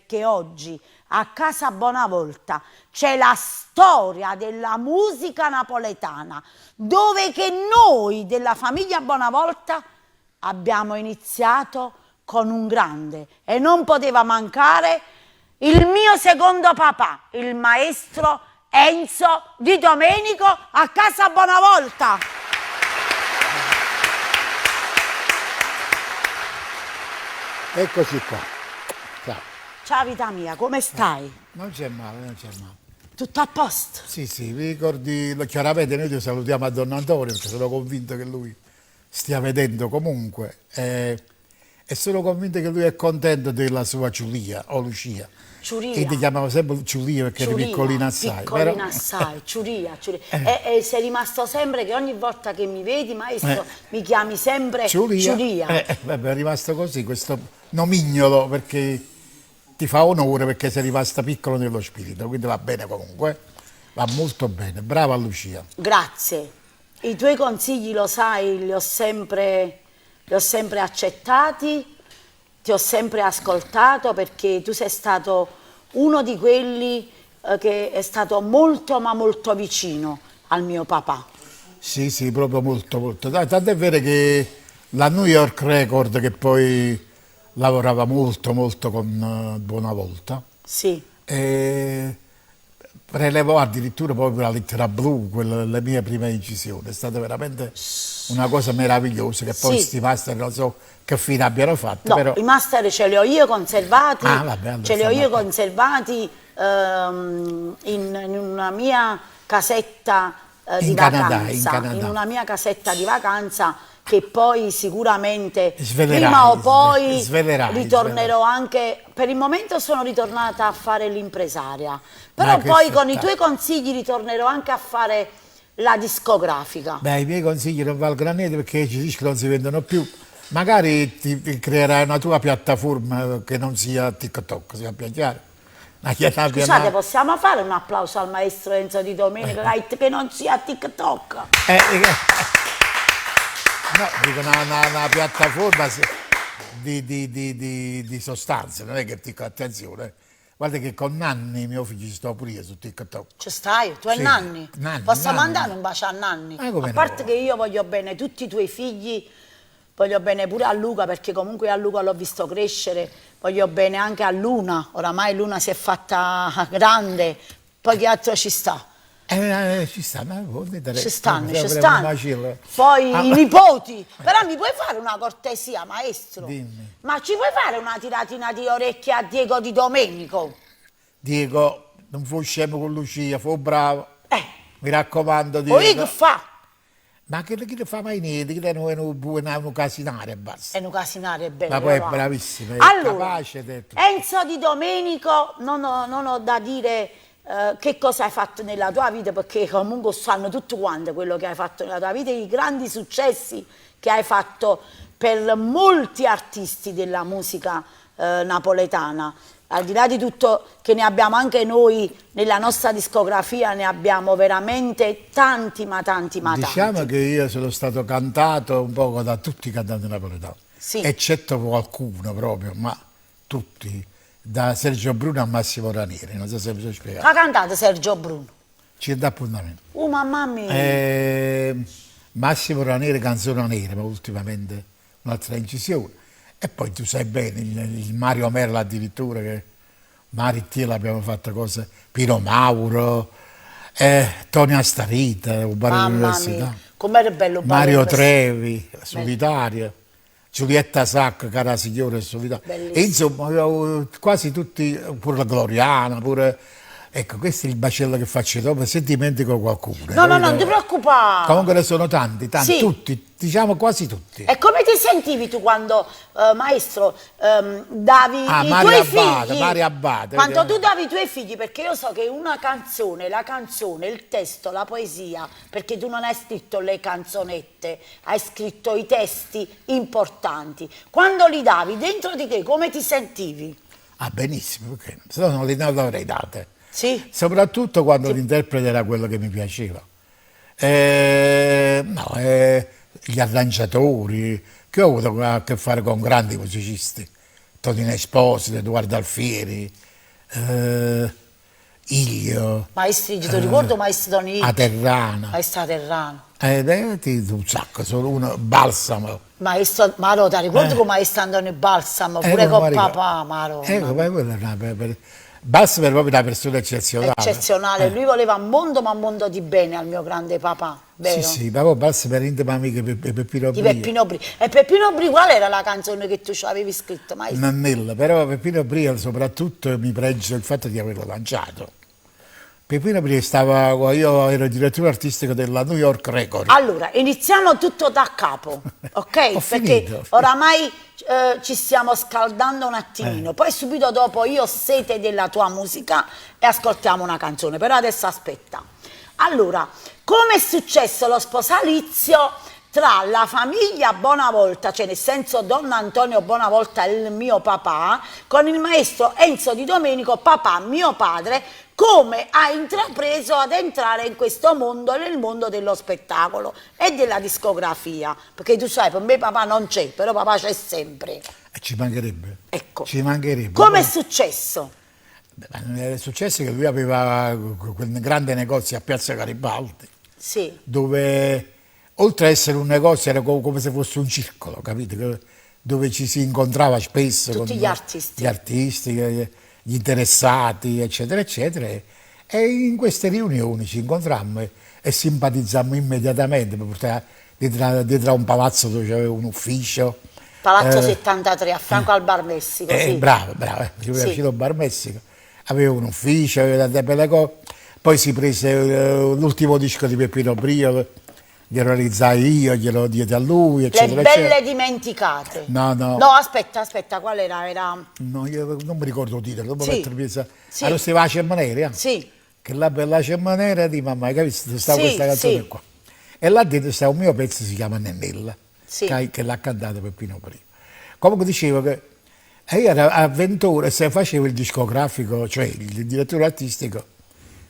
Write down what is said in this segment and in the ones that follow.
perché oggi a Casa Bonavolta c'è la storia della musica napoletana, dove che noi della famiglia Bonavolta abbiamo iniziato con un grande e non poteva mancare il mio secondo papà, il maestro Enzo Di Domenico a Casa Bonavolta. Eccoci qua. Ciao. Ciao vita mia, come stai? Non c'è male, non c'è male. Tutto a posto? Sì, sì, vi ricordi, chiaramente noi ti salutiamo a Don Antonio perché sono convinto che lui stia vedendo comunque e sono convinto che lui è contento della sua Giulia o Lucia. Ciuria. E ti chiamavo sempre Giulia perché eri piccolina assai. Piccolina assai, Ciuria. E sei rimasto sempre che ogni volta che mi vedi, maestro, mi chiami sempre Ciuria. Vabbè, è rimasto così questo nomignolo perché ti fa onore perché sei rimasta piccolo nello spirito, quindi va bene comunque, va molto bene. Brava Lucia. Grazie. I tuoi consigli, lo sai, li ho sempre accettati. Ti ho sempre ascoltato perché tu sei stato uno di quelli che è stato molto ma molto vicino al mio papà. Sì, sì, proprio molto, molto. Tanto è vero che la New York Record, che poi lavorava molto, molto con Bonavolta, Sì. prelevò addirittura proprio la lettera blu, le mie prime incisioni. È stata veramente una cosa meravigliosa che poi sti master non so che fine abbiano fatto. No, però... i master ce li ho io conservati, vabbè, allora ce li ho io conservati in una mia casetta di vacanza, in una mia casetta di vacanza che poi sicuramente prima o poi ritornerò anche, per il momento sono ritornata a fare l'impresaria, però poi con i tuoi consigli ritornerò anche a fare la discografica. Beh, i miei consigli non valgono a niente perché i dischi non si vendono più. Magari ti creerai una tua piattaforma che non sia TikTok, sia più chiaro. Scusate, possiamo fare un applauso al maestro Enzo Di Domenico che non sia TikTok? No, dico una piattaforma di sostanze, non è che TikTok, attenzione. Guarda che con Nanni, mio figlio, ci sto pure io su TikTok. Ci stai? Tu e Nanni? Posso mandare un bacio a Nanni? A parte che io voglio bene tutti i tuoi figli, voglio bene pure a Luca, perché comunque a Luca l'ho visto crescere, voglio bene anche a Luna, oramai Luna si è fatta grande, poi che altro ci sta? Ci stanno, ci stanno. Poi i nipoti, però mi puoi fare una cortesia, maestro? Dimmi. Ma ci puoi fare una tiratina di orecchie a Diego Di Domenico? Diego, non fu scemo con Lucia, fu bravo. Mi raccomando, Diego. Poi che fa? Ma che ne fa mai niente, che non è un casinare e basta. È un casinare, è bello. Ma poi è bravissima, è capace. Enzo Di Domenico, non ho da dire che cosa hai fatto nella tua vita, perché comunque sanno tutti quanti quello che hai fatto nella tua vita, i grandi successi che hai fatto per molti artisti della musica napoletana. Al di là di tutto che ne abbiamo anche noi nella nostra discografia, ne abbiamo veramente tanti, ma tanti, ma tanti. Diciamo che io sono stato cantato un po' da tutti i cantanti napoletani, eccetto qualcuno proprio, ma tutti. Da Sergio Bruno a Massimo Ranieri, non so se mi sono spiegato. Ha cantato Sergio Bruno? Ci dà appuntamento. Oh mamma mia! Massimo Ranieri, Canzone Nera, ma ultimamente un'altra incisione. E poi tu sai bene, il Mario Merla addirittura, che Marittia l'abbiamo fatta cose, Pino Mauro, Tony Astarita, un bar all'università. Com'era bello Mario Trevi, Solitaria. Giulietta Sacco, cara signora, e insomma quasi tutti, pure la Gloriana, pure... Ecco, questo è il bacello che faccio dopo, se dimentico qualcuno. No, non ti preoccupare. Comunque ne sono tanti, tutti, diciamo quasi tutti. E come ti sentivi tu quando, maestro, davi i tuoi figli? Mario Abbate. Quando tu davi i tuoi figli, perché io so che una canzone, la canzone, il testo, la poesia, perché tu non hai scritto le canzonette, hai scritto i testi importanti. Quando li davi dentro di te, come ti sentivi? Benissimo, perché se no non le avrei date. Sì. Soprattutto quando l'interprete era quello che mi piaceva. Gli arrangiatori, che ho avuto a che fare con grandi musicisti, Tonino Esposito, Edoardo Alfieri, Ilio, Maestri, ti ricordo Maestro Toni, Aterrana, Maestro Aterrano. un sacco, solo uno, Balsamo. Maestro, Maro, ti ricordo con Maestro Antonio Balsamo, pure non con mi ricordo. papà, Maro. Ma quello era Balsamo era proprio una persona eccezionale. Eccezionale, lui voleva un mondo, ma un mondo di bene al mio grande papà, vero? Sì, ma poi Balsamo era intimo amico di Peppino Di Brio. Peppino Bri. E Peppino Bri, qual era la canzone che tu ci avevi scritto, Maestro? Nannella, però Peppino Brio soprattutto mi pregio il fatto di averlo lanciato. Peppino Brio io ero direttore artistico della New York Record. Allora, iniziamo tutto da capo, ok? Ho Perché finito. oramai ci stiamo scaldando un attimino, poi subito dopo io ho sete della tua musica e ascoltiamo una canzone, però adesso aspetta. Allora, come è successo lo sposalizio tra la famiglia Bonavolta, cioè nel senso Don Antonio Bonavolta, il mio papà, con il maestro Enzo Di Domenico, papà, mio padre, come ha intrapreso ad entrare in questo mondo, nel mondo dello spettacolo e della discografia? Perché tu sai, per me papà non c'è, però papà c'è sempre. E ci mancherebbe. Ecco. Ci mancherebbe. Come è successo? È successo che lui aveva quel grande negozio a Piazza Garibaldi, Sì, dove oltre a essere un negozio era come se fosse un circolo, capito? Dove ci si incontrava spesso Tutti con gli artisti. gli artisti, gli interessati, eccetera, eccetera. E in queste riunioni ci incontrammo e simpatizzammo immediatamente, perché dietro a un palazzo dove c'aveva un ufficio. Palazzo 73, a fianco al Bar Messico, sì. Bravo, ci Sì. vicino al Bar Messico. Aveva un ufficio, aveva tante belle cose. Poi si prese l'ultimo disco di Peppino Brio, glielo realizzai io, glielo diedi a lui, Le eccetera, belle eccetera. dimenticate. No, No, aspetta, qual era? Era... no, io non mi ricordo il titolo, dopo Sì. mettere pieza. Sì. Allora si va a Cemmanera, Sì, che la bella Cemmanera di mamma, hai capito? Stava Sì, questa canzone sì. qua. E là dentro sta un mio pezzo, si chiama Nennella, Sì. che l'ha cantato Peppino Brio. Comunque dicevo che io ero avventore, se facevo il discografico, cioè il direttore artistico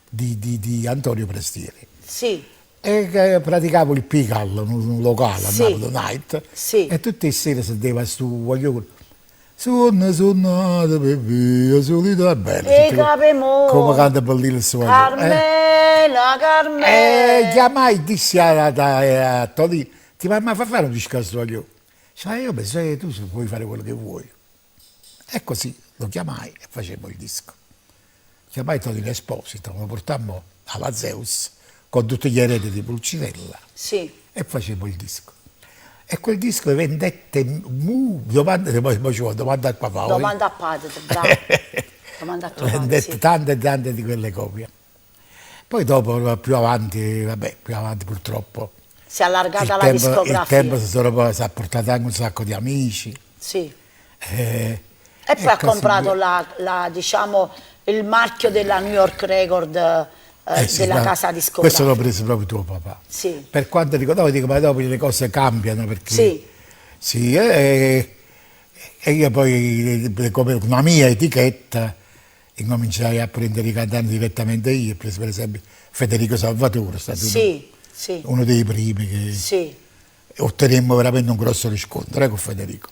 di Antonio Prestieri. sì, E che praticavo il Pigallo, un locale a Sì. Napoli Night, Sì. e tutte le sere sentiva stu voglio sono sonata per via solita è bello. E tutte capemo. come canta bellino il suo Carmela, Carmela. chiamai dissi a Tony, ti vai mai a fare un disco a suo sai io penso che tu puoi fare quello che vuoi. E così lo chiamai e facemmo il disco. Chiamai Tonino Esposito, lo portammo alla Zeus con tutti gli eredi di Pulcinella Sì, e facemmo il disco. E quel disco vendette domanda al papà. domanda a padre, bravo. Domanda a tuo padre, Vendette sì. tante e tante di quelle copie. Poi dopo, più avanti purtroppo, Si è allargata la il discografia. tempo si è portato anche un sacco di amici. Sì. E E poi ha così comprato via. diciamo, il marchio della New York Record Sì, della ma casa questo discografica. l'ho preso proprio tuo papà. Sì. Per quanto dico, ma dopo le cose cambiano perché Sì. sì, e io poi come una mia etichetta incominciai a prendere i cantanti direttamente io, ho preso per esempio Federico Salvatore, è stato Sì, sì, uno dei primi che sì. ottenemmo veramente un grosso riscontro con Federico.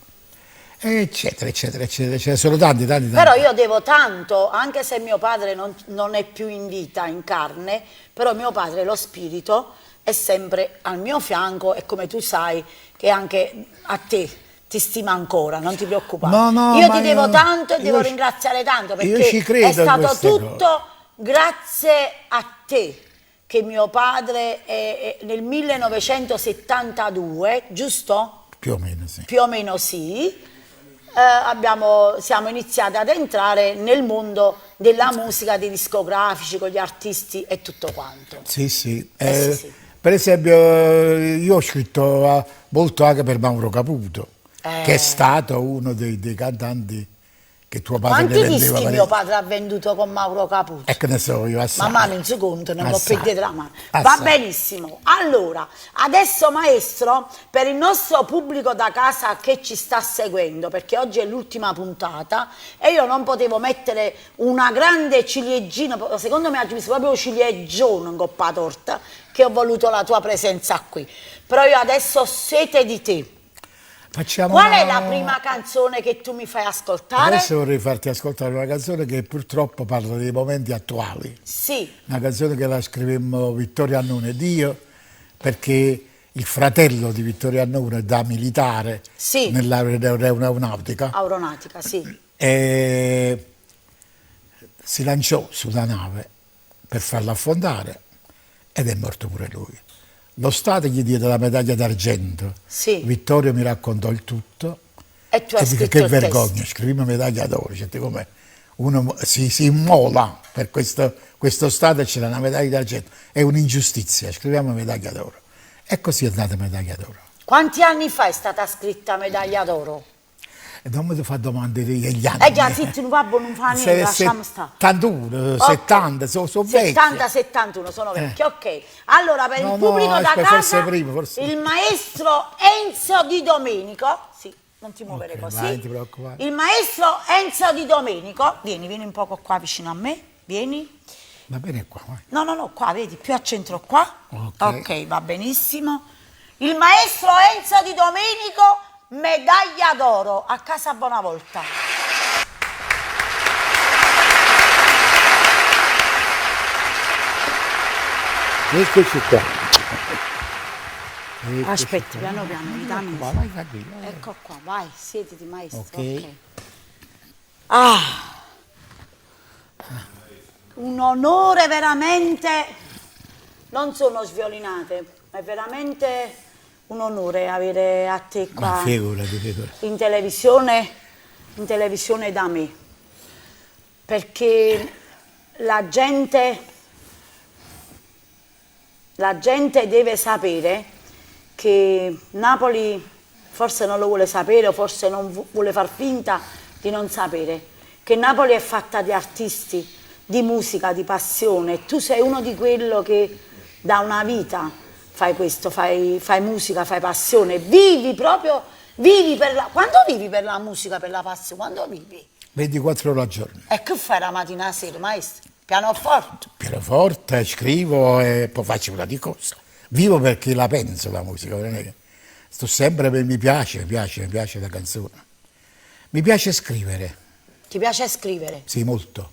Eccetera, eccetera, eccetera, eccetera. Sono tanti. Però io devo tanto, anche se mio padre non è più in vita, in carne, però mio padre, lo spirito, è sempre al mio fianco e come tu sai che anche a te ti stima ancora, non ti preoccupare. No, io ma ti devo io- tanto e devo io ci- ringraziare tanto io perché ci credo è in stato queste tutto grazie a te che mio padre nel 1972, giusto? Più o meno, sì. Più o meno sì, siamo iniziati ad entrare nel mondo della musica, dei discografici, con gli artisti e tutto quanto. Sì, sì. Sì, sì. Per esempio, io ho scritto molto anche per Mauro Caputo, che è stato uno dei cantanti che tuo padre Quanti ne vendeva dischi parecchi. mio padre ha venduto con Mauro Caputo? E che ne so io, assai. Mamma non si conta, non può Assai. perdere la mano. Va Assai. benissimo. Allora, adesso maestro, per il nostro pubblico da casa che ci sta seguendo, perché oggi è l'ultima puntata e io non potevo mettere una grande ciliegina, secondo me oggi mi sono proprio ciliegione in coppa torta, che ho voluto la tua presenza qui. Però io adesso ho sete di te. Facciamo Qual è la prima canzone che tu mi fai ascoltare? Adesso vorrei farti ascoltare una canzone che purtroppo parla dei momenti attuali. Sì. Una canzone che la scrivemmo Vittorio Annone ed io, perché il fratello di Vittorio Annone, da militare Sì. nell'aeronautica, Aeronautica, sì. si lanciò sulla nave per farla affondare ed è morto pure lui. Lo Stato gli diede la medaglia d'argento. Sì. Vittorio mi raccontò il tutto. E tu hai E dico, scritto che il vergogna, testo. scrivimi medaglia d'oro, cioè, come uno si immola per questo Stato e c'era una medaglia d'argento, è un'ingiustizia, scriviamo medaglia d'oro. E così è andata medaglia d'oro. Quanti anni fa è stata scritta Medaglia d'Oro? E non mi fa domande degli anni. Già, zitti, non va, non fa niente, lasciamo stare. 71, Ok. 70, sono vecchi. 70, 71, sono vecchi, ok. Allora, per No, il pubblico no, da aspetta, casa, forse prima, forse. il maestro Enzo Di Domenico, sì, non ti muovere Ok, così. vai, non ti preoccupare. Il maestro Enzo Di Domenico, vieni un poco qua vicino a me, vieni. Va bene qua, vai. No, qua, vedi, più a centro qua. Ok. Ok, va benissimo. Il maestro Enzo Di Domenico, medaglia d'oro a Casa Bonavolta. Eccoci qua. Aspetti, piano piano, mi dammi. Vai, vai. Ecco qua, vai, siediti maestro. Ok. Ah, un onore veramente, non sono sviolinate, ma è veramente un onore avere a te Ma qua figurati. in televisione da me, perché la gente deve sapere che Napoli forse non lo vuole sapere o forse non vuole far finta di non sapere, che Napoli è fatta di artisti, di musica, di passione. Tu sei uno di quello che da una vita fai questo, fai musica, fai passione, vivi per la... Quando vivi per la musica, per la passione? Quando vivi? 24 ore al giorno. E che fai la mattina e la sera, maestro? Pianoforte? Pianoforte, scrivo e poi faccio una di cosa. Vivo perché la penso la musica, non è che sto sempre per mi piace la canzone. Mi piace scrivere, Ti piace scrivere? sì, molto.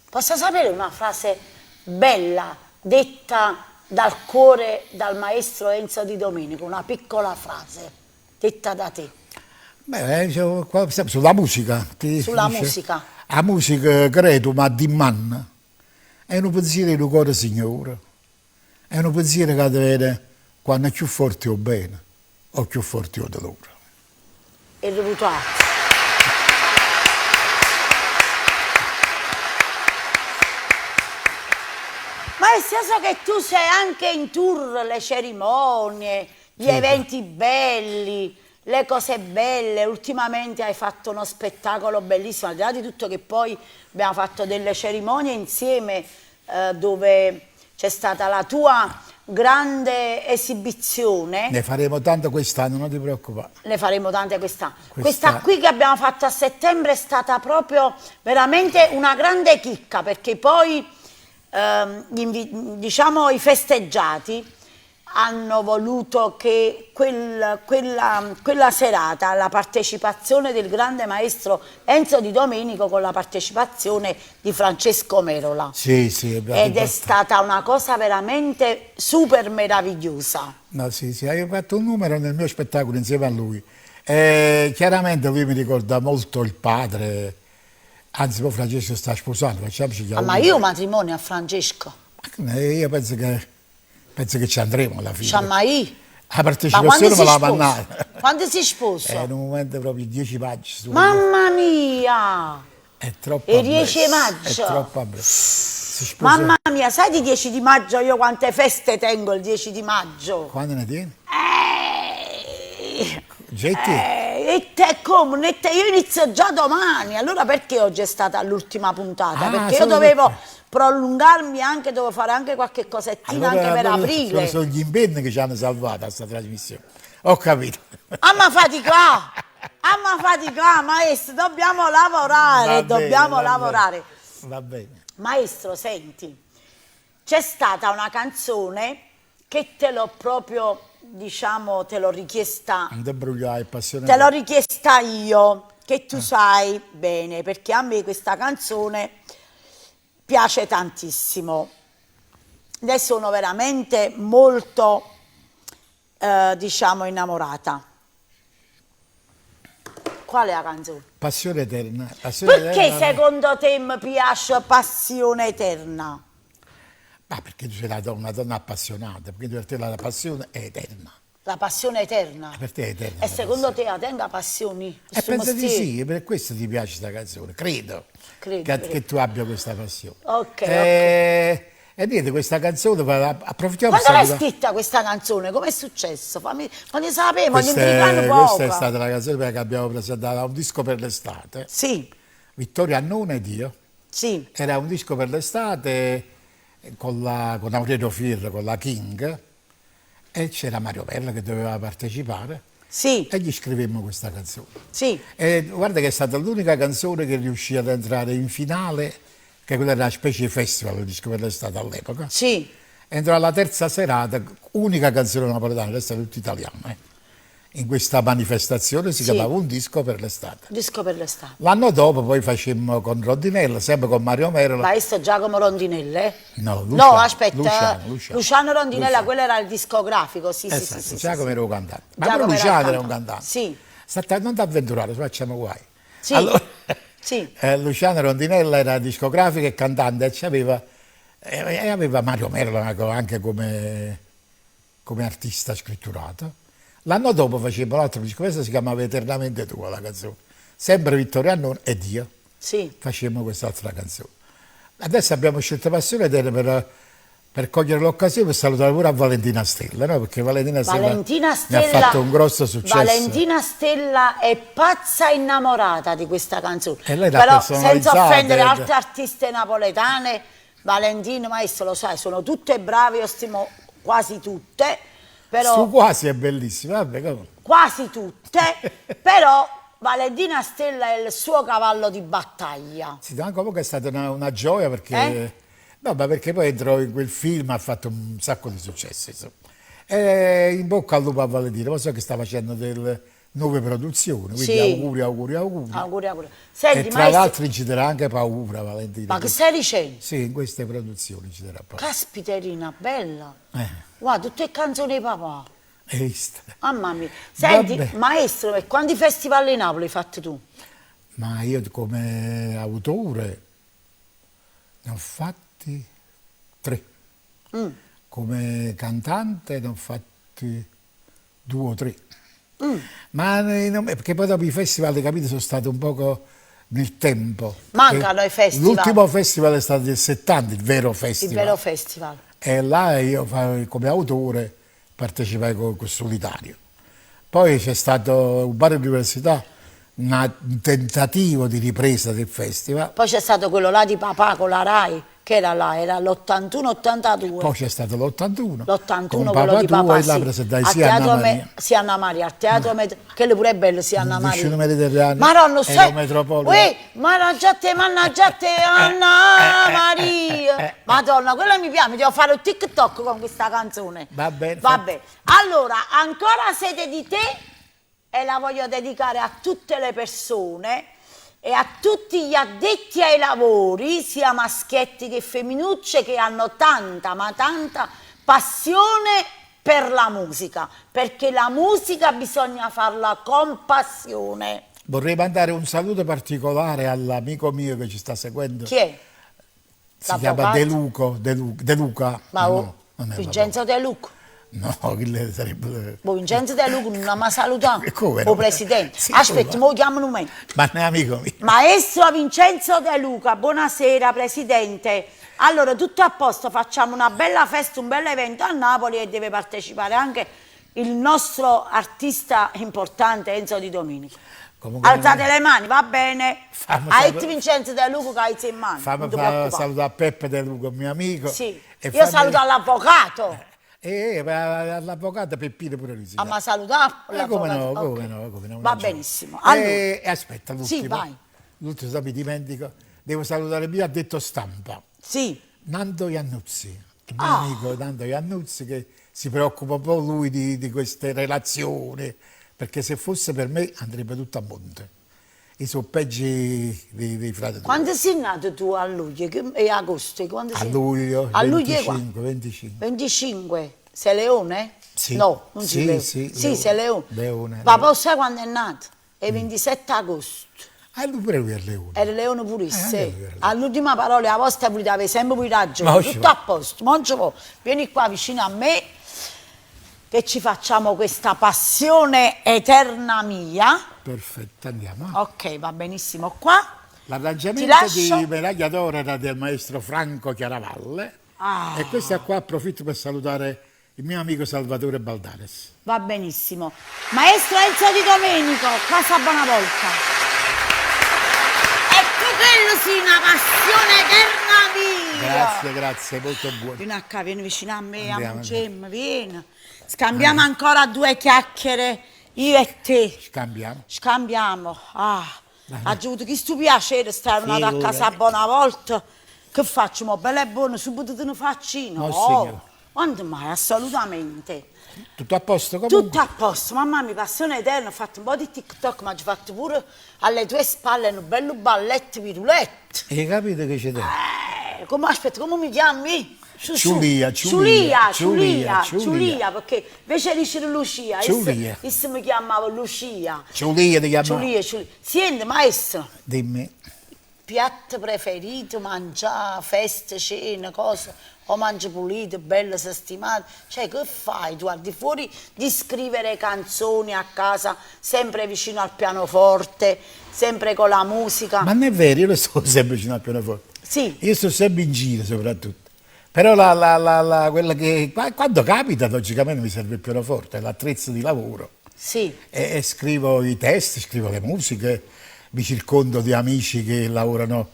Posso sapere una frase bella, detta dal cuore, dal maestro Enzo Di Domenico, una piccola frase, detta da te, Beh, qua, sulla musica. sulla musica. La musica, credo, ma di man. È un pensiero del cuore, Signore. È un pensiero che vede quando è più forte o bene, o più forte o dolore. E reputato. Maestro, io so che tu sei anche in tour, le cerimonie, gli eventi belli, le cose belle. Ultimamente hai fatto uno spettacolo bellissimo, al di là di tutto che poi abbiamo fatto delle cerimonie insieme dove c'è stata la tua grande esibizione. Ne faremo tanto quest'anno, non ti preoccupare. Ne faremo tante quest'anno. Questa qui che abbiamo fatto a settembre è stata proprio veramente una grande chicca, perché poi diciamo i festeggiati hanno voluto che quella serata, la partecipazione del grande maestro Enzo Di Domenico con la partecipazione di Francesco Merola. Sì, Ed è stata una cosa veramente super meravigliosa. No, sì, hai fatto un numero nel mio spettacolo insieme a lui. Chiaramente lui mi ricorda molto il padre, anzi poi Francesco sta sposando, facciamoci gli Ah, ma auguri. io matrimonio a Francesco. Io penso che ci andremo alla fine. Ciammai. La Ma partecipazione me la mannata. Quando si sposa? In un momento proprio 10 maggio. Mamma mia! È troppo E 10 abbasso, maggio? È troppo abbasso. Si sposa- Mamma mia, sai di 10 di maggio io quante feste tengo il 10 di maggio? Quando ne tieni? E Getti? te come? E te- Io inizio già domani, allora perché oggi è stata l'ultima puntata? Ah, Perché io solo dovevo perché- prolungarmi anche, dovevo fare anche qualche cosettina anche per aprile. Sono gli impegni che ci hanno salvato a questa trasmissione. Ho capito. Amma fatica! Amma fatica, maestro, dobbiamo lavorare, Va bene, dobbiamo va lavorare. bene. Va bene. Maestro, senti, c'è stata una canzone che te l'ho proprio diciamo, te l'ho richiesta, Non ti bruciare, passione. te l'ho richiesta io, che tu sai bene, perché a me questa canzone piace tantissimo. Ne sono veramente molto, diciamo, innamorata. Qual è la canzone? Passione eterna. Passione Perché eterna. secondo te mi piace Passione Eterna? Ma perché tu sei una donna appassionata, perché per te la passione è eterna. La passione eterna. Per te è eterna. E la secondo passione. te la tenga passioni? E Sto penso di mestiere? sì, per questo ti piace questa canzone, credo, Credo, che, credo. che tu abbia questa passione. Ok, E niente, questa canzone, approfittiamo per Quando l'hai salutare. scritta questa canzone? Com'è successo? Fammi sapere, voglio Questa indicare è, poco. questa è stata la canzone che abbiamo presentato a un disco per l'estate. Sì, Vittorio Annone ed io. sì, Era un disco per l'estate con Aurelio Firro, con la King, e c'era Mario Perla che doveva partecipare sì, e gli scrivemmo questa canzone. sì, E guarda che è stata l'unica canzone che riuscì ad entrare in finale, che quella era una specie di festival, il disco per l'estate all'epoca. sì. Entrò alla terza serata, unica canzone napoletana, questa è tutta italiana. In questa manifestazione si Sì. chiamava Un disco per l'estate. Disco per l'estate. L'anno dopo poi facemmo con Rondinella, sempre con Mario Merlo. Maestro Giacomo Rondinelle? No, No, Luciano, aspetta, Luciano Rondinella, Luciano. quello era il discografico, sì, sì, Esatto, sì, sì, Giacomo sì. era un cantante. Ma Giacomo pure era Luciano il era un cantante. cantante. Sì, Non ti avventurare, facciamo guai. Sì. Allora, Sì. Luciano Rondinella era discografico e cantante e aveva Mario Merlo anche come artista scritturato. L'anno dopo facevamo l'altro disco, questo si chiamava Eternamente Tua la canzone. Sempre Vittorio Annone ed io sì. facemmo quest'altra canzone. Adesso abbiamo scelto Passione Eterna per cogliere l'occasione per salutare pure a Valentina Stella, no? Perché Valentina Stella Valentina ne ha Stella, fatto un grosso successo. Valentina Stella è pazza innamorata di questa canzone. E lei l'ha Però senza personalizzata, offendere ed- altre artiste napoletane, Valentina, maestro, lo sai, sono tutte brave, io stimo quasi tutte, però Su quasi è bellissimo, vabbè, come? quasi tutte, però Valentina Stella è il suo cavallo di battaglia. Sì, ma comunque è stata una gioia perché, no, ma perché poi entrò in quel film, ha fatto un sacco di successo. Insomma. E in bocca al lupo a Valentina, poi so che sta facendo delle nuove produzioni, quindi Sì. auguri. Auguri, auguri. E Senti, tra maestro, l'altro ci darà anche paura Valentina. ma che stai dicendo? Sì, in queste produzioni ci darà paura. Caspiterina, bella. Eh, Guarda, tutte canzoni di papà. hai visto? Mamma mia. Senti, Vabbè. maestro, e quanti festival in Napoli hai fatto tu? Ma io come autore ne ho fatti 3. Come cantante ne ho fatti 2 o 3. Ma perché poi dopo i festival, capite, sono stati un poco nel tempo. Mancano i festival. L'ultimo festival è stato del 70, il vero Il festival. vero festival. E là io come autore partecipai con Solitario. Poi c'è stato un bar all'università, un tentativo di ripresa del festival. Poi c'è stato quello là di papà con la Rai, che era là, era l'81-82. Poi c'è stato l'81. L'81 con quello di papà, e là sì. presentai Al sia Anna teatro Maria. sia Anna Maria, al teatro quello pure è bello, sia Anna Maria. Vicino Mediterraneo Madonna, e sai, lo Metropolitano. uè, mannaggia te, Anna Maria. Madonna, quella mi piace, mi devo fare un TikTok con questa canzone. Va bene, Vabbè, allora, ancora siete di te e la voglio dedicare a tutte le persone e a tutti gli addetti ai lavori, sia maschietti che femminucce, che hanno tanta, ma tanta passione per la musica, perché la musica bisogna farla con passione. Vorrei mandare un saluto particolare all'amico mio che ci sta seguendo. Chi è? Si chiama De Luca. Ma No, non è Vincenzo De Luca. No, che sarebbe... Vincenzo De Luca non mi ha salutato. Come O no? presidente. Sì, Aspetta, come? mo chiamo un momento. Ma non è amico mio. Maestro Vincenzo De Luca, buonasera Presidente. Allora, tutto a posto, facciamo una bella festa, un bel evento a Napoli e deve partecipare anche il nostro artista importante Enzo Di Domenico. Comunque, Alzate le mani, va bene? Fammi Hai salu- Vincenzo De Luca che hai in mano. fammi non ti preoccupare. salutare Peppe De Luca, mio amico. Sì. E Io saluto l'avvocato. l'avvocato Peppino pure lui. Ah, ma salutato Come no, l'avvocato? come Ok. no, come no. Va una gioia. benissimo. Allora, E aspetta, l'ultimo. Sì, vai. L'ultimo, se mi dimentico, devo salutare il mio addetto stampa, sì. Nando Iannuzzi, il mio Ah. amico Nando Iannuzzi, che si preoccupa un po' lui di queste relazioni, perché se fosse per me andrebbe tutto a monte. I soppeggi dei fratelli. Quando sei nato tu a luglio e agosto? Quando A sei? luglio, A luglio 25, 25. 25. Sei Leone? Sì. No, non Sì, sei Leone. sì, Sì, sei Leone. Leone. Papà sai quando è nato? Il 27 agosto. Lui pure lui è Leone. Era Leone purissimo. anche lui era Leone. All'ultima parola, la vostra volete avere sempre più ragione. Ma ci Tutto va. a posto, mangia po'. Vieni qua vicino a me che ci facciamo questa passione eterna mia. Perfetto, andiamo. Ok, va benissimo qua. Ti L'arrangiamento lascio. di Medaglia d'Oro era del maestro Franco Chiaravalle Ah. e questa qua approfitto per salutare il mio amico Salvatore Baldares. Va benissimo. Maestro Enzo Di Domenico, Casa Bonavolta. Ecco quello sì, una passione eterna mia. Grazie, molto buono. Vieni a qua, vieni vicino a me, Andiamo, amo Gemma, vieni. Scambiamo ancora due chiacchiere, io e te. Scambiamo. Scambiamo. Ha avuto che sto piacere stare una a Figurati. casa Bonavolta. Che facciamo? Bello e buono, subito te ne faccio? No, signora. Quando mai? Assolutamente. Tutto a posto comunque? Tutto a posto, mamma mia, passione eterna, ho fatto un po' di TikTok, ma ci ho fatto pure alle tue spalle un bello balletto pirulette. Hai capito che c'è dentro? Aspetta, come mi chiami? Ciulia, perché invece di dire Lucia, Ciulia. io mi chiamavo Lucia. Ciulia ti chiamavo? Ciulia. Senti, maestro, Dimmi. piatto preferito, mangiare, feste, cene, cose, o mangi pulito, bello, sestimato, cioè che fai tu al di fuori di scrivere canzoni a casa, sempre vicino al pianoforte, sempre con la musica? Ma non è vero, io non sto sempre vicino al pianoforte. Sì, Io sto sempre in giro soprattutto. Però quella che quando capita, logicamente mi serve il pianoforte, l'attrezzo di lavoro. sì, E scrivo i testi, scrivo le musiche, mi circondo di amici che lavorano,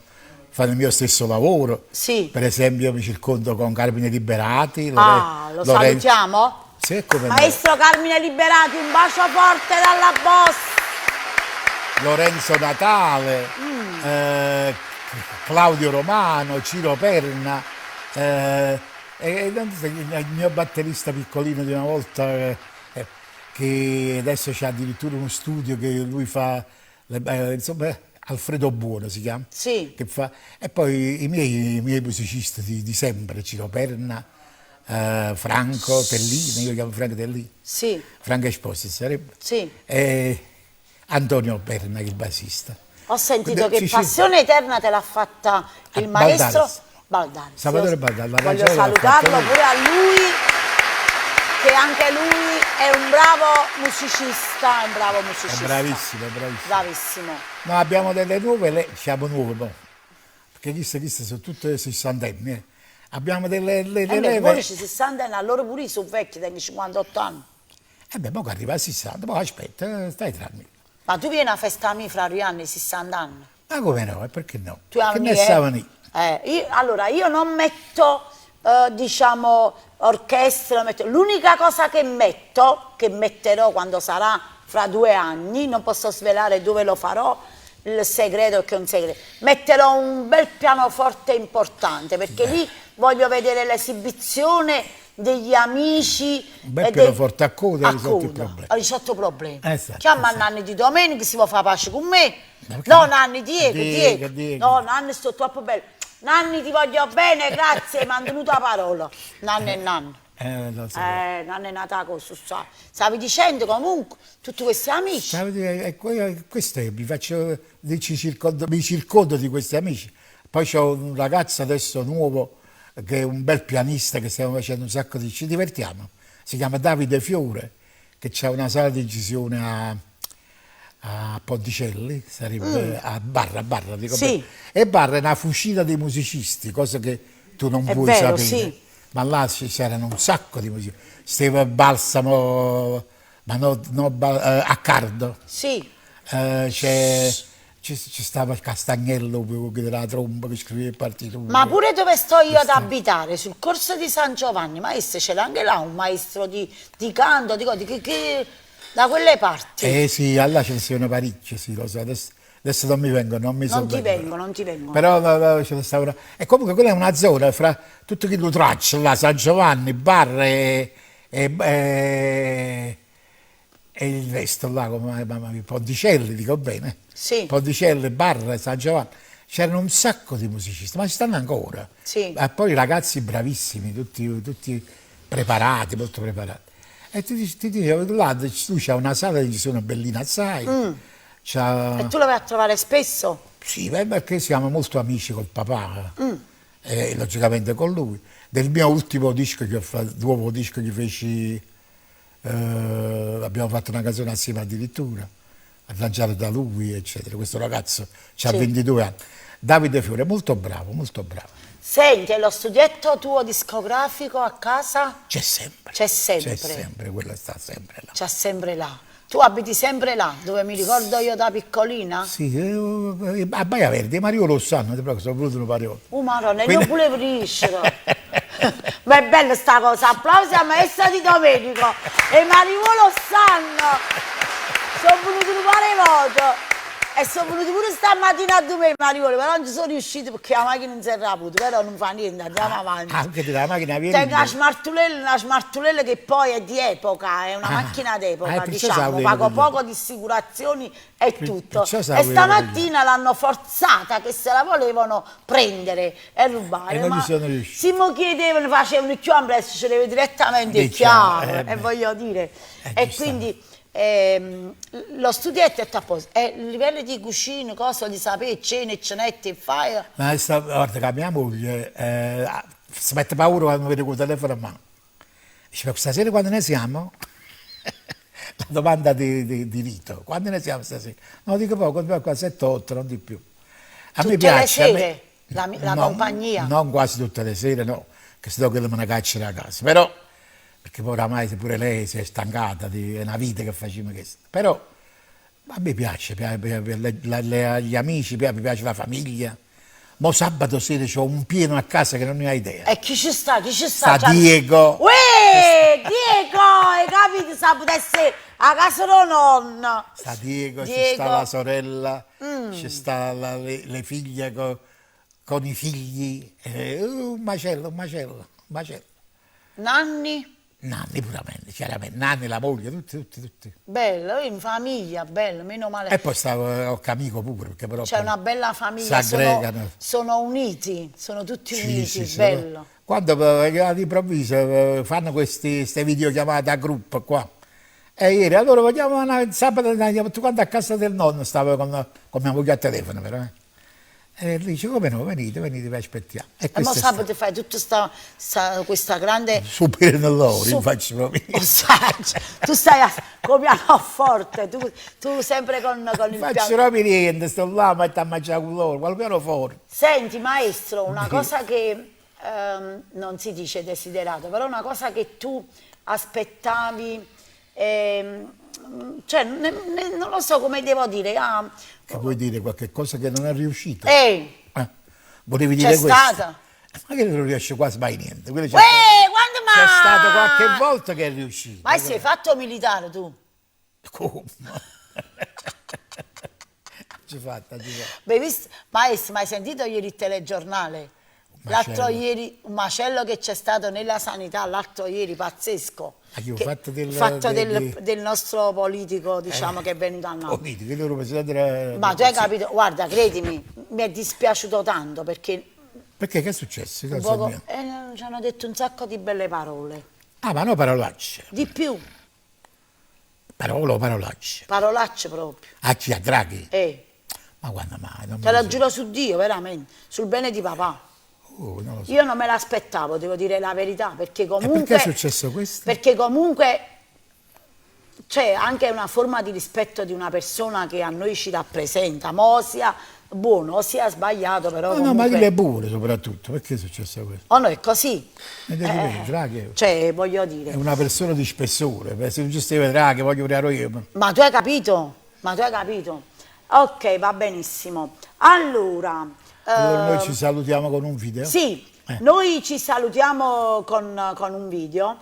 fanno il mio stesso lavoro. sì. Per esempio mi circondo con Carmine Liberati. Lo salutiamo? Sì, come no. Maestro Carmine Liberati, un bacio forte dalla boss. Lorenzo Natale, Claudio Romano, Ciro Perna, il mio batterista piccolino di una volta che adesso c'è addirittura uno studio che lui fa, insomma, Alfredo Buono si chiama, Sì. che fa, e poi i miei musicisti di sempre, Ciro Perna, Franco Tellini, io chiamo Franco Tellini, Sì, Franco Esposito sarebbe, sì. e Antonio Perna, il bassista. Ho sentito Quindi che passione eterna te l'ha fatta il maestro Baldares. Baldares. Salvatore Io Baldares, la voglio canzone l'ha salutarlo fatta lui. pure a lui, che anche lui è un bravo musicista, è un bravo musicista. È bravissimo, è bravissimo. Bravissimo. No, abbiamo delle nuove, siamo nuove, boh, perché queste sono tutte sessantenni. Abbiamo delle E me, leve. poi ci 60 anni, allora pure io sono vecchi, tengo 58 anni. E beh, poi arriva a 60, poi aspetta, stai tranquillo. Ma tu vieni a festarmi fra gli anni 60 anni? Ma come no? E perché no? Tu Che anni, ne stavano lì? allora, io non metto, diciamo, orchestra, l'unica cosa che metterò quando sarà fra 2 anni, non posso svelare dove lo farò, il segreto che è un segreto, metterò un bel pianoforte importante, perché lì voglio vedere l'esibizione degli amici. Un bel pianoforte a coda, hai risolto il problema. Ho risolto il problema. Esatto, Chiama esatto. Nanni di domenica, si vuole fare pace con me. Perché No, no? Nanni, Diego. Diego. No, Nanni, sto troppo bello. Nanni, ti voglio bene, grazie, mi hanno tenuto la parola. Nanni e Nanni. Lo so. Nanni è nata così, sai. Stavi dicendo comunque, tutti questi amici. Questo è, mi circondo di questi amici. Poi c'ho un ragazzo adesso nuovo che è un bel pianista che stiamo facendo un sacco ci divertiamo. Si chiama Davide Fiore, che ha una sala di incisione a Ponticelli, sarebbe a Barra, dico Sì. bene. E Barra è una fucina di musicisti, cosa che tu non È puoi vero, sapere. sì. Ma là c'erano un sacco di musicisti. Steve Balsamo, Accardo. Sì. Ci stava il Castagnello della tromba che scriveva il partito. Ma pure dove sto io ad abitare, sul corso di San Giovanni, maestro, c'è anche là un maestro di canto, da quelle parti. Sì, là ce ne sono parecchie, sì, lo so. Adesso non mi vengono, non mi Non ti sovvengono. vengono, non ti vengono. Però ce ne stavano. E comunque quella è una zona fra tutto che lo traccia, là, San Giovanni, Barre e il resto là, come mamma mia, Ponticelli, dico bene, Sì. Ponticelli, Barra, San Giovanni, c'erano un sacco di musicisti, ma ci stanno ancora. Sì. E poi ragazzi bravissimi, tutti preparati, molto preparati. E ti dicevo, là tu c'è una sala che ci sono bellina assai, E tu lo vai a trovare spesso? sì, perché siamo molto amici col papà, e logicamente con lui. Del mio ultimo disco che ho fatto, nuovo disco che feci, abbiamo fatto una canzone assieme addirittura, arrangiata da lui, eccetera. Questo ragazzo ha Sì. 22 anni. Davide Fiore, molto bravo, molto bravo. Senti, e lo studietto tuo discografico a casa? C'è sempre. C'è sempre. C'è sempre, quello sta sempre là. C'è sempre là. Tu abiti sempre là, dove mi ricordo io da piccolina? Sì, a Baia Verde, Mario lo sanno, proprio sono venuto un paio. Maronna, Quindi- io pure Priscila. Ma è bella sta cosa, applausi a maestra di Domenico e Marivo lo sanno. Sono venuti un pare voto e sono venuti pure stamattina a domenica, Marivo, però non ci sono riusciti perché la macchina non si era avuta, però non fa niente, andiamo avanti. Anche della macchina viene. Tengo una smartulella che poi è di epoca, è una macchina d'epoca, perciò diciamo, sapevo pago che- poco di assicurazioni e tutto. perciò E sapevo stamattina l'hanno forzata che se la volevano prendere e rubare. E non ma ci sono riusciti. si mo chiedevano, facevano il chiambrezzo, ce l'aveva direttamente È chiaro, chiaro, e beh. voglio dire. E giustamente. quindi lo studietto è a posto. E il livello di cucina, cosa di sapere, cene, cenette, fai. Ma guarda che mia moglie si mette paura quando vede quel telefono a mano. Dice, ma stasera quando ne siamo? La domanda di Rito, quando ne siamo stasera? No, dico poco, qua 7-8, non di più. A Tutte me piace. le a me- sere, la no, compagnia. Non quasi tutte le sere, no, che se no che me ne cacciano a casa. Però, perché poi oramai pure lei si è stancata, è una vita che facciamo questo. Però a me piace, agli amici, mi piace la famiglia. Mo sabato sera c'ho un pieno a casa che non ne ho idea. E chi ci sta? Chi ci sta? Sta Diego. Uè, Diego, hai capito? Sa potesse a casa del nonno. Sta Diego, ci Diego. sta la sorella, ci sta le figlie con i figli. Un macello, un macello, un macello. Nanni? Nanni puramente, chiaramente. Nanni, la moglie, tutti. Bello, in famiglia, bello, meno male. E poi stavo con amico pure, perché però C'è poi una bella famiglia, si aggregano. sono uniti, sono tutti Sì, uniti, sì, sì. bello. Quando all'improvviso fanno queste videochiamate a gruppo qua. E ieri, allora vogliamo sabato andiamo tutti quanti a casa del nonno, stavo con mia moglie a telefono però. E lui dice, come no, venite, vi aspettiamo. E mo questo è sabato fai tutta questa grande... super nell'oro, Su- faccio proprio. Tu stai con pianoforte, tu sempre con il Faccio piano. proprio niente, sto là, metto a mangiare con loro, qual pianoforte. Senti maestro, una cosa che non si dice desiderato, però una cosa che tu aspettavi, cioè non lo so come devo dire, Che vuoi dire qualche cosa che non è riuscito? Volevi c'è dire questo? stata. Ma che non riesce quasi mai niente. Quello Quando mai? c'è stato qualche volta che è riuscito. Ma sei fatto militare tu? Come? Ci fatta. Beh, maestro, ma hai sentito ieri il telegiornale? L'altro ieri, un macello che c'è stato nella sanità, l'altro ieri, pazzesco. Il fatto del nostro politico, diciamo, che è venuto a Napoli. Ma tu hai capito? Guarda, credimi, mi è dispiaciuto tanto perché Perché che è successo? ci hanno detto un sacco di belle parole. Ah, ma no parolacce. Di più, Parolacce. parolacce proprio. A chi? A Draghi? Ma quando mai? Non te me lo lo giuro su Dio, veramente, sul bene di papà. non lo so. Io non me l'aspettavo, devo dire la verità, perché E comunque... perché è successo questo? Perché comunque c'è anche una forma di rispetto di una persona che a noi ci rappresenta, mo sia buono o sia sbagliato, però No, comunque... ma dille pure soprattutto, perché è successo questo? O no, è così. Draghi Cioè, voglio è dire... una persona di spessore, se non ci stava Draghi voglio creare io. Ma tu hai capito? Ma tu hai capito? Ok, va benissimo. Allora Noi ci salutiamo con un video? sì, noi ci salutiamo con un video